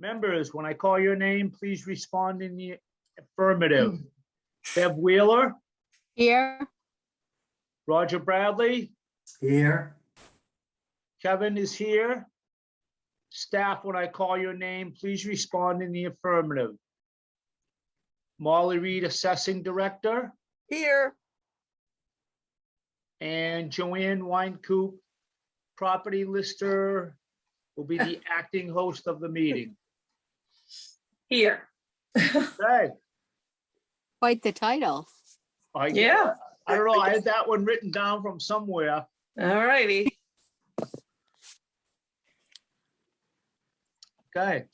Members, when I call your name, please respond in the affirmative. Bev Wheeler, Here. Roger Bradley, Here. Kevin is here. Staff, when I call your name, please respond in the affirmative. Molly Reed, Assessing Director, Here. and Joanne Winecoop, Property Lister, will be the acting host of the meeting. Here. Okay. Quite the title. Yeah. I don't know, I had that one written down from somewhere. All righty. Okay.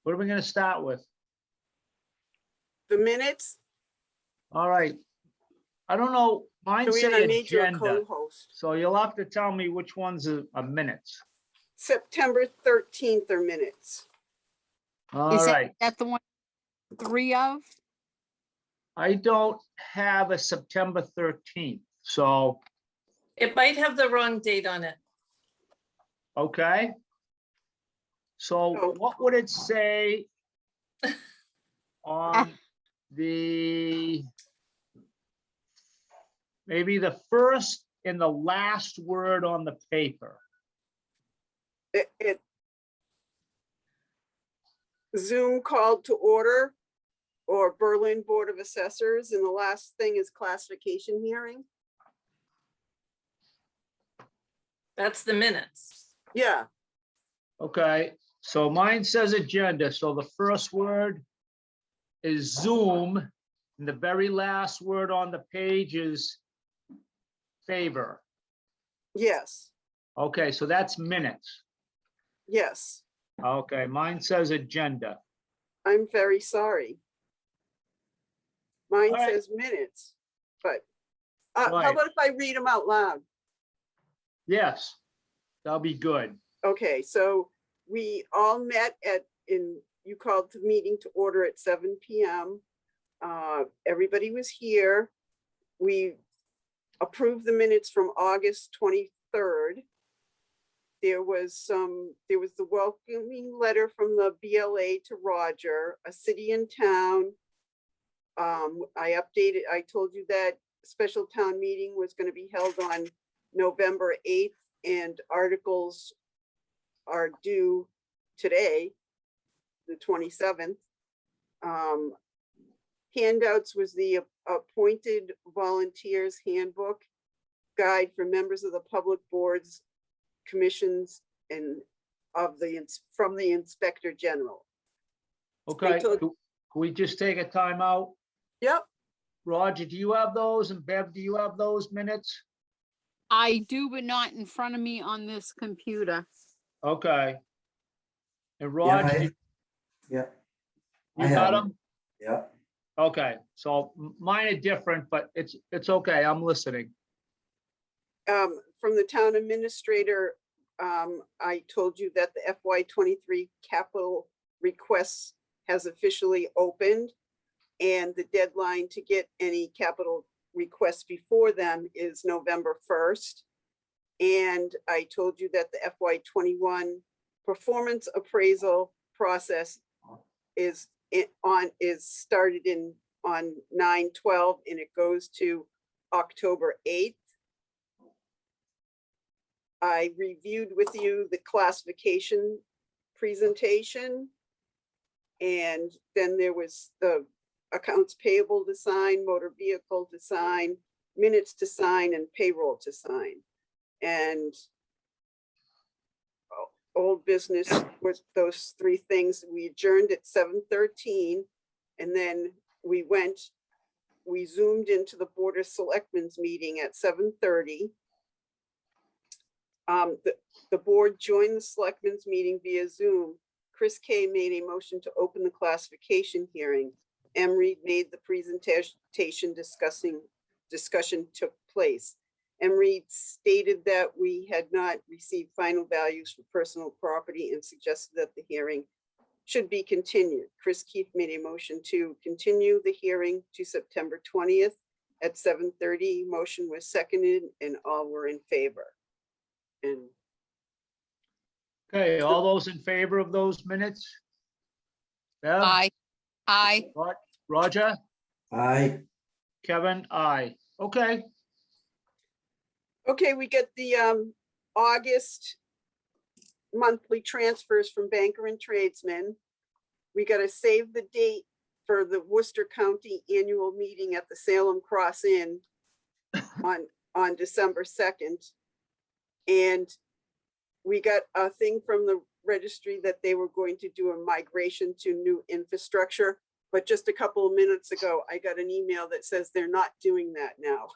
What are we gonna start with? The minutes. All right. I don't know, mine Joanne, I say made you a agenda, co-host. so you'll have to tell me which ones are minutes. September 13th are minutes. All Is right, that the one, 3 of? I don't have a September 13th, so, It might have the wrong date on it. okay. So Oh. what would it say on the, maybe the first and the last word on the paper? It Zoom called to order, or Berlin Board of Assessors, and the last thing is classification hearing. That's the minutes. Yeah, Okay, so mine says agenda, so the first word is Zoom, and the very last word on the page is favor. yes, Okay, so that's minutes. yes. Okay, mine says agenda. I'm very sorry. Mine All right. says minutes, but how Right. about if I read them out loud? Yes, that'll be good. Okay, so we all met you called the meeting to order at 7 p.m. Everybody was here. We approved the minutes from August 23rd. There was the welcoming letter from the BLA to Roger, a city and town. I told you that special town meeting was going to be held on November 8th, and articles are due today, the 27th. Handouts was the appointed volunteers handbook guide for members of the public boards, commissions, and from the Inspector General. Okay, told- can we just take a time out? Yep, Roger, do you have those? And Bev, do you have those minutes? I do, but not in front of me on this computer. Okay. And Yeah, Roger, yeah, you I got have them? yeah. Okay, so mine are different, but it's okay, I'm listening. from the town administrator, I told you that the FY23 capital requests has officially opened, and the deadline to get any capital requests before them is November 1st. And I told you that the FY21 performance appraisal process is started on 9/12, and it goes to October 8th. I reviewed with you the classification presentation. And then there was the accounts payable to sign, motor vehicle to sign, minutes to sign, and payroll to sign. And old business was those 3 things. We adjourned at 7:13, and then we zoomed into the Board of Selectmen's meeting at 7:30. The board joined the Selectmen's meeting via Zoom. Chris Kay made a motion to open the classification hearing. M. Reed made the presentation discussion took place. M. Reed stated that we had not received final values for personal property and suggested that the hearing should be continued. Chris Keefe made a motion to continue the hearing to September 20th at 7:30. Motion was seconded and all were in favor. And Okay, all those in favor of those minutes? Bev? Aye. Roger? aye, Kevin? Aye. Okay, Okay, we get the August monthly transfers from Banker and Tradesman. We got to save the date for the Worcester County Annual Meeting at the Salem Cross Inn on December 2nd. And we got a thing from the registry that they were going to do a migration to new infrastructure. But just a couple of minutes ago, I got an email that says they're not doing that now.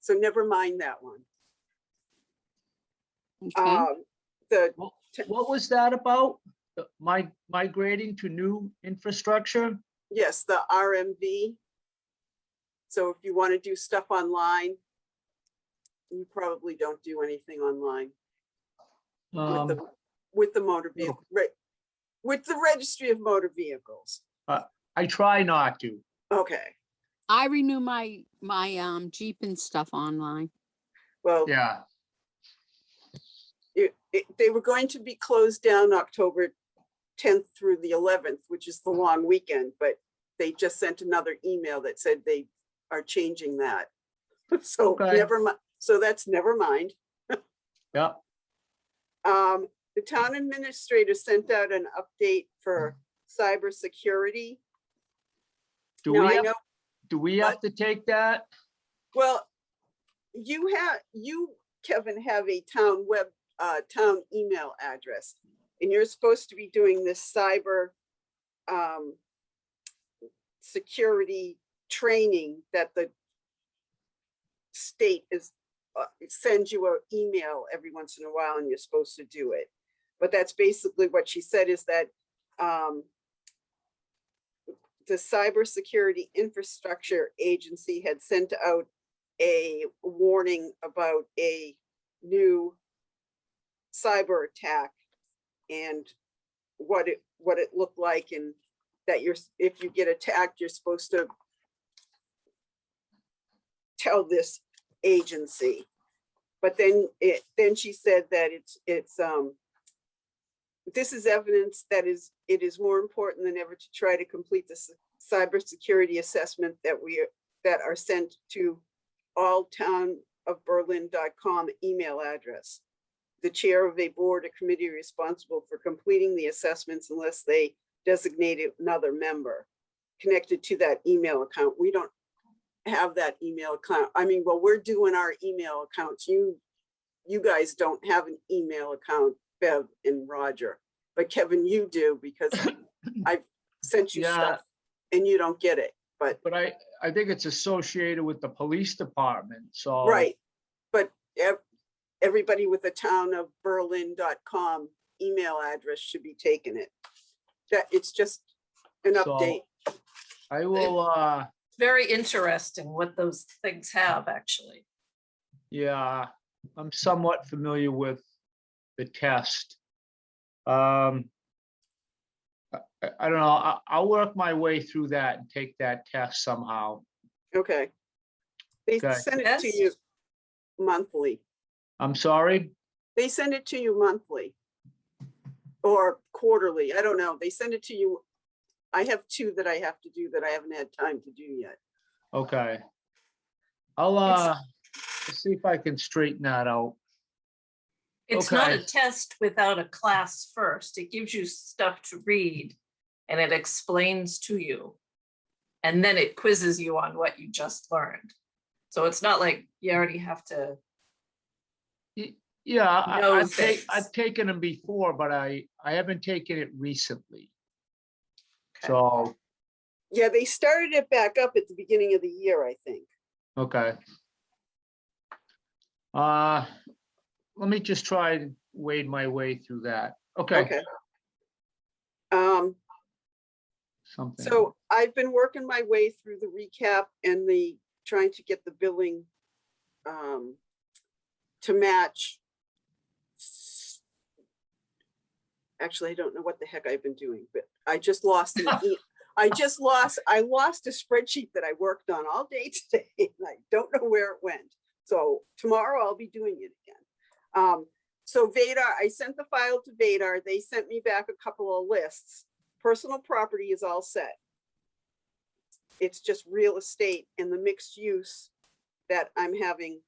So never mind that one. Okay. The what was that about? Migrating to new infrastructure? Yes, the RMV. So if you want to do stuff online, you probably don't do anything online with the motor vehicle, right? With the registry of motor vehicles. I try not to. Okay, I renew my Jeep and stuff online. well, Yeah, they were going to be closed down October 10th through the 11th, which is the long weekend, but they just sent another email that said they are changing that. So Okay. never mind. So that's never mind. yeah. The town administrator sent out an update for cybersecurity. Do Now, we I have, know, do we have to take that? well, you, Kevin, have a town town email address, and you're supposed to be doing this cyber security training that the state is sends you an email every once in a while, and you're supposed to do it. But that's basically what she said, is that the Cybersecurity Infrastructure Agency had sent out a warning about a new cyber attack and what it looked like, and that if you get attacked, you're supposed to tell this agency. But then she said that this is evidence that it is more important than ever to try to complete the cybersecurity assessment that are sent to alltownofberlin.com email address. The chair of a board or committee responsible for completing the assessments, unless they designate another member connected to that email account. We don't have that email account. I mean, well, we're doing our email accounts. You guys don't have an email account, Bev and Roger, but Kevin, you do, because I've sent you Yeah. stuff and you don't get it. But I think it's associated with the police department, so. right, but everybody with the townofberlin.com email address should be taking it. That it's just an So- update. I will, Very interesting what those things have, actually. yeah, I'm somewhat familiar with the test. I don't know, I'll work my way through that and take that test somehow. Okay. They Okay. send it Yes. to you monthly. I'm sorry? They send it to you monthly or quarterly. I don't know. They send it to you. I have 2 that I have to do that I haven't had time to do yet. Okay. I'll see if I can straighten that out. It's not a Okay. test without a class first. It gives you stuff to read and it explains to you. And then it quizzes you on what you just learned. So it's not like you already have to. Yeah, Know I've taken them before, but I haven't taken it recently. Okay. So, Yeah, they started it back up at the beginning of the year, I think. okay. Let me just try and wade my way through that. Okay. Okay. Something. So I've been working my way through the recap and trying to get the billing to match. Actually, I don't know what the heck I've been doing, but I just lost I lost a spreadsheet that I worked on all day today, and I don't know where it went. So tomorrow I'll be doing it again. So Vadar, I sent the file to Vadar. They sent me back a couple of lists. Personal property is all set. It's just real estate and the mixed use that I'm having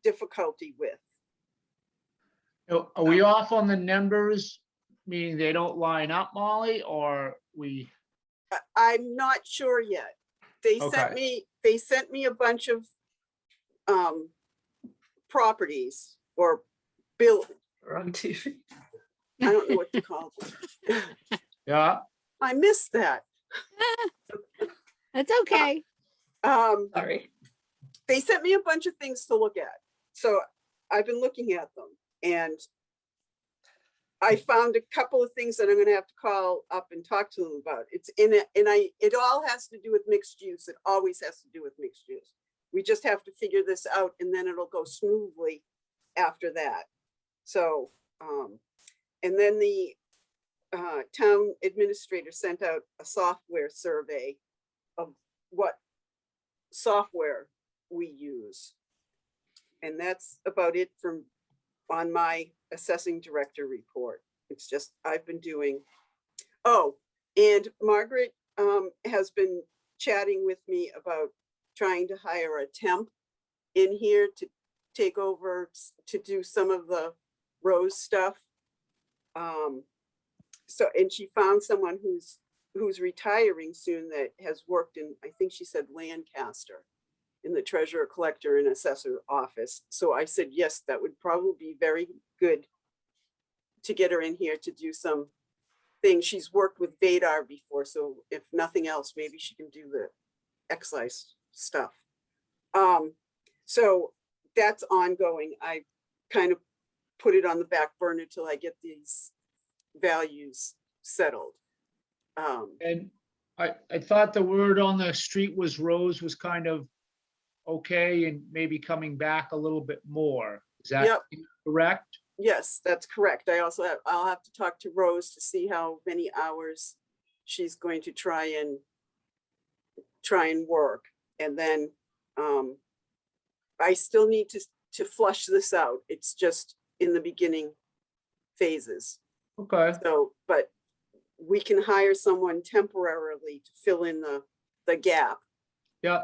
difficulty with. Are we off on the numbers, meaning they don't line up, Molly, or we? I'm not sure yet. They Okay. sent me a bunch of properties or bill, We're on TV. I don't know what to call them. Yeah, I missed that. That's okay. Sorry. They sent me a bunch of things to look at. So I've been looking at them and I found a couple of things that I'm gonna have to call up and talk to them about. It's in it, and it all has to do with mixed use. It always has to do with mixed use. We just have to figure this out and then it'll go smoothly after that. So, and then the town administrator sent out a software survey of what software we use. And that's about it from on my assessing director report. It's just, I've been doing, oh, and Margaret has been chatting with me about trying to hire a temp in here to take over, to do some of the Rose stuff. So, and she found someone who's retiring soon that has worked in, I think she said Lancaster, in the treasurer collector and assessor office. So I said, yes, that would probably be very good to get her in here to do some things. She's worked with Vadar before, so if nothing else, maybe she can do the excise stuff. So that's ongoing. I kind of put it on the back burner till I get these values settled. and I thought the word on the street was Rose was kind of okay and maybe coming back a little bit more. Is that Yep. correct? Yes, that's correct. I also have, I'll have to talk to Rose to see how many hours she's going to try and work. And then I still need to flush this out. It's just in the beginning phases. Okay, So, but we can hire someone temporarily to fill in the gap. yeah.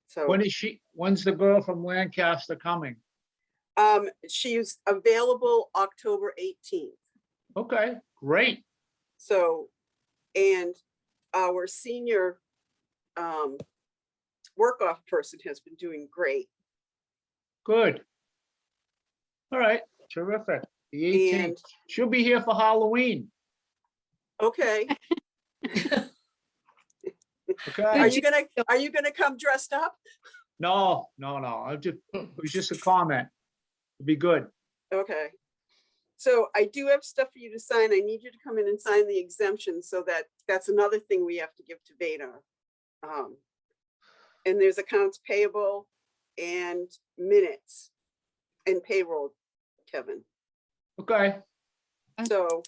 So When's the girl from Lancaster coming? she's available October 18th. Okay, great. So, and our senior work-off person has been doing great. Good. All right, terrific. The 18th. And, She'll be here for Halloween. okay, Okay. are you gonna come dressed up? No. It was just a comment. It'd be good. Okay. So I do have stuff for you to sign. I need you to come in and sign the exemption, so that's another thing we have to give to Vadar. And there's accounts payable and minutes and payroll, Kevin. Okay, So,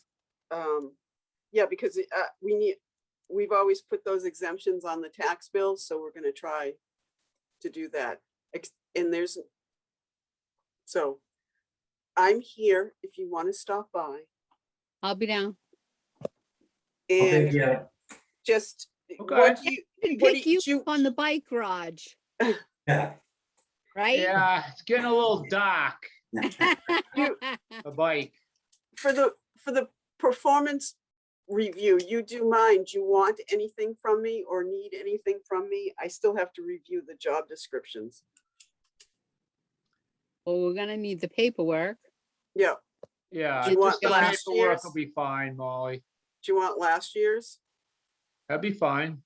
yeah, because we've always put those exemptions on the tax bills, so we're gonna try to do that. And so I'm here if you want to stop by. I'll be down. Okay, And yeah, just, Okay. what do you, Can what pick do you you, up on the bike, Raj, yeah. right? yeah, it's getting a little dark, You- the bike. for the performance review, you do mind, do you want anything from me or need anything from me? I still have to review the job descriptions. Well, we're gonna need the paperwork. Yeah, Yeah, Do you want just the last paperwork year's? will be fine, Molly. do you want last year's? That'd be fine.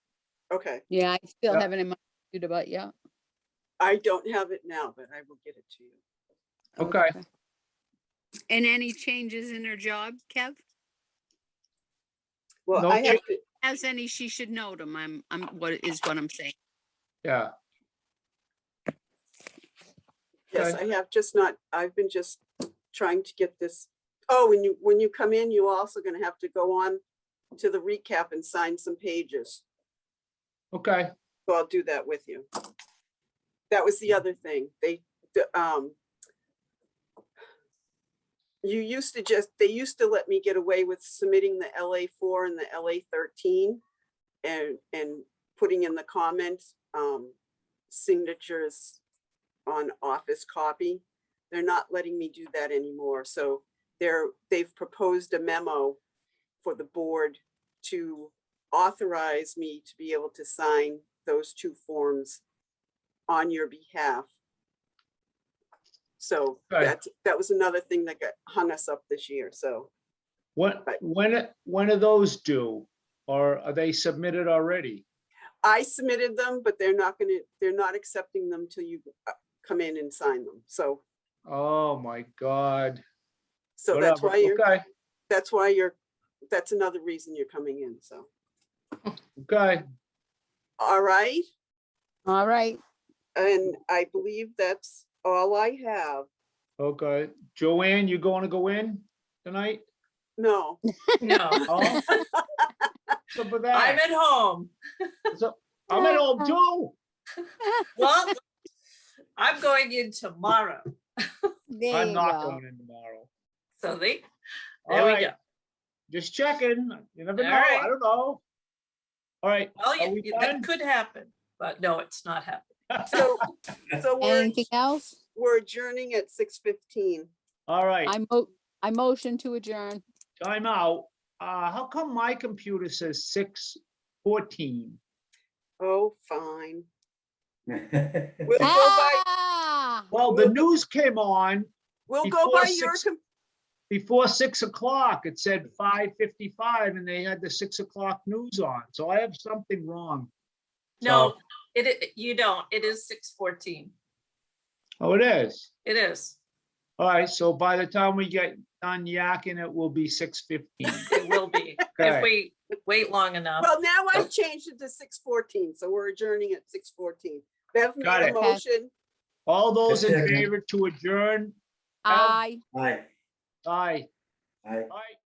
Okay, Yeah, I still Yeah. have it in my computer, but yeah. I don't have it now, but I will get it to you. Okay. And any changes in her job, Kev? Well, No I have to, Has any, she should note them. What I'm saying. Yeah, yes, okay. I have just not, I've been just trying to get this. Oh, when you come in, you're also gonna have to go on to the recap and sign some pages. Okay, So I'll do that with you. That was the other thing. you used to just, they used to let me get away with submitting the LA4 and the LA13 and putting in the comments, signatures on office copy. They're not letting me do that anymore. So they've proposed a memo for the board to authorize me to be able to sign those two forms on your behalf. So Okay. that was another thing that hung us up this year. So When are those due? Or are they submitted already? I submitted them, but they're not accepting them till you come in and sign them. So, Oh, my God. so that's Whatever. why Okay, that's another reason you're coming in. So, okay. all right. All right. And I believe that's all I have. Okay. Joanne, you going to go in tonight? No, No, Oh. What's up with I'm that? at home. I'm at home too. Well, I'm going in tomorrow. There I'm you not go. going in tomorrow. So there All we right. go. Just checking. You never All know. right. I don't know. All right. Well, Are we that done? could happen, but no, it's not happening. so Anything else? we're adjourning at 6:15. All right. I motion to adjourn. Time out. How come my computer says 6:14? Oh, fine. We'll go by, Ah, Well, the news came on we'll go before by your, before 6 o'clock. It said 5:55 and they had the 6 o'clock news on. So I have something wrong. No, So- you don't. It is 6:14. Oh, it is. It is. All right. So by the time we get done yakking, it will be 6:15. It will be. Okay. If we wait long enough. well, now I've changed it to 6:14, so we're adjourning at 6:14. Bev Got made a it. motion. All those in Second. favor to adjourn? aye. Aye. Aye. Aye. Aye.